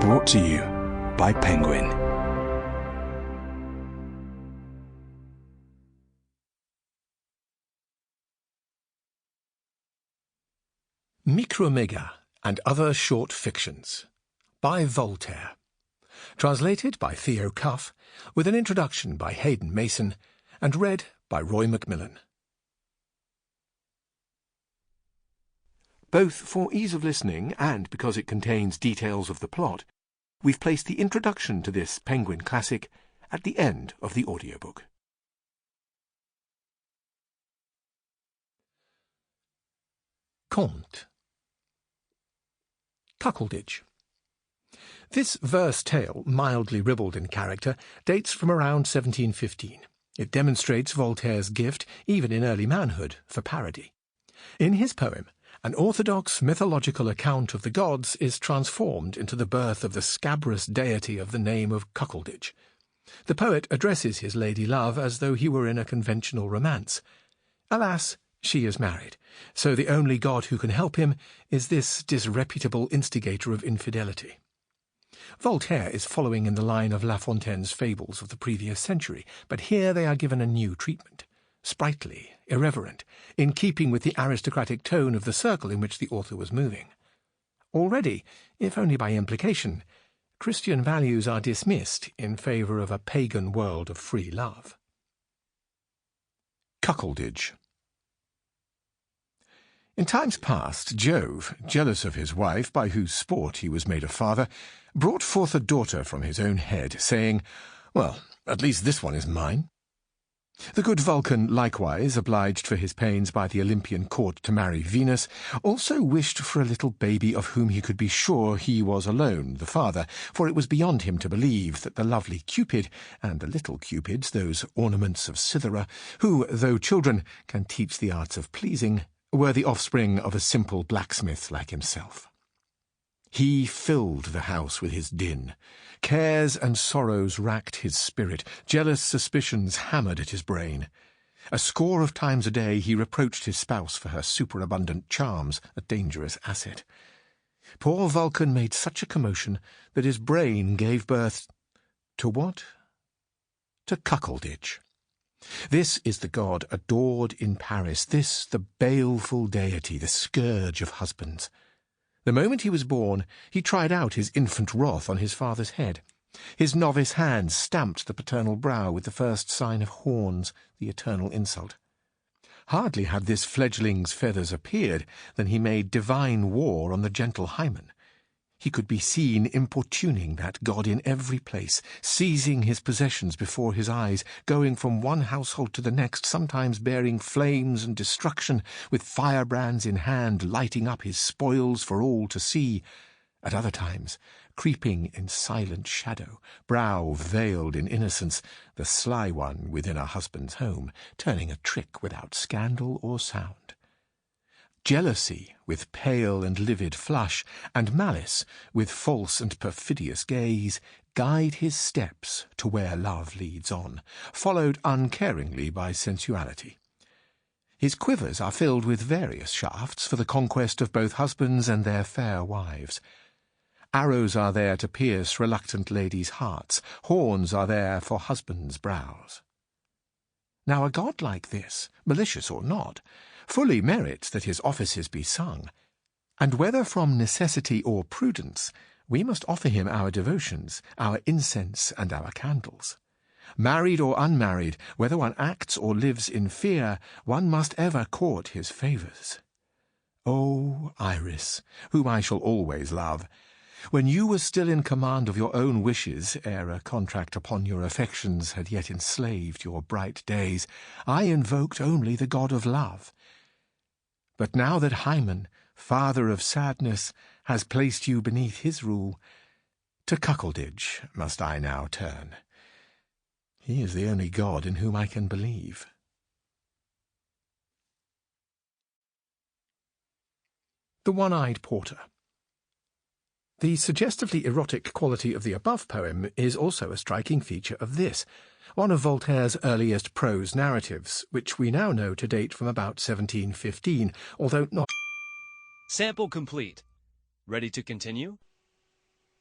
Brought to you by Penguin. Micromegas and Other Short Fictions by Voltaire. Translated by Theo Cuffe, with an introduction by Haydn Mason, and read by Roy McMillan. Both for ease of listening and because it contains details of the plot, we've placed the introduction to this Penguin classic at the end of the audiobook. Conte. Cuckoldage. This verse tale, mildly ribald in character, dates from around 1715. It demonstrates Voltaire's gift, even in early manhood, for parody. In his poem, an orthodox mythological account of the gods is transformed into the birth of the scabrous deity of the name of cuckoldage. The poet addresses his lady-love as though he were in a conventional romance. Alas, she is married, so the only god who can help him is this disreputable instigator of infidelity. Voltaire is following in the line of La Fontaine's fables of the previous century, but here they are given a new treatment. Sprightly, irreverent, in keeping with the aristocratic tone of the circle in which the author was moving. Already, if only by implication, Christian values are dismissed in favour of a pagan world of free love. Cuckoldage. In times past, Jove, jealous of his wife, by whose sport he was made a father, brought forth a daughter from his own head, saying, "Well, at least this one is mine." The good Vulcan, likewise, obliged for his pains by the Olympian court to marry Venus, also wished for a little baby of whom he could be sure he was alone the father, for it was beyond him to believe that the lovely Cupid, and the little Cupids, those ornaments of Cythera, who, though children, can teach the arts of pleasing, were the offspring of a simple blacksmith like himself. He filled the house with his din. Cares and sorrows racked his spirit, jealous suspicions hammered at his brain. A score of times a day he reproached his spouse for her superabundant charms, a dangerous asset. Poor Vulcan made such a commotion that his brain gave birth to what? To cuckoldage. This is the god adored in Paris, this the baleful deity, the scourge of husbands. The moment he was born, he tried out his infant wrath on his father's head. His novice hand stamped the paternal brow with the first sign of horns, the eternal insult. Hardly had this fledgling's feathers appeared than he made divine war on the gentle Hymen. He could be seen importuning that god in every place, seizing his possessions before his eyes, going from one household to the next, sometimes bearing flames and destruction, with firebrands in hand, lighting up his spoils for all to see. At other times, creeping in silent shadow, brow veiled in innocence, the sly one within a husband's home, turning a trick without scandal or sound. Jealousy with pale and livid flush, and malice with false and perfidious gaze, guide his steps to where love leads on, followed uncaringly by sensuality. His quivers are filled with various shafts for the conquest of both husbands and their fair wives. Arrows are there to pierce reluctant ladies' hearts, horns are there for husbands' brows. Now a god like this, malicious or not, fully merits that his offices be sung, and whether from necessity or prudence, we must offer him our devotions, our incense and our candles. Married or unmarried, whether one acts or lives in fear, one must ever court his favours. O Iris, whom I shall always love, when you were still in command of your own wishes, ere a contract upon your affections had yet enslaved your bright days, I invoked only the god of love. But now that Hymen, father of sadness, has placed you beneath his rule, to cuckoldage must I now turn. He is the only god in whom I can believe. The One-Eyed Porter. The suggestively erotic quality of the above poem is also a striking feature of this, one of Voltaire's earliest prose narratives, which we now know to date from about 1715, although not... Sample complete. Ready to continue?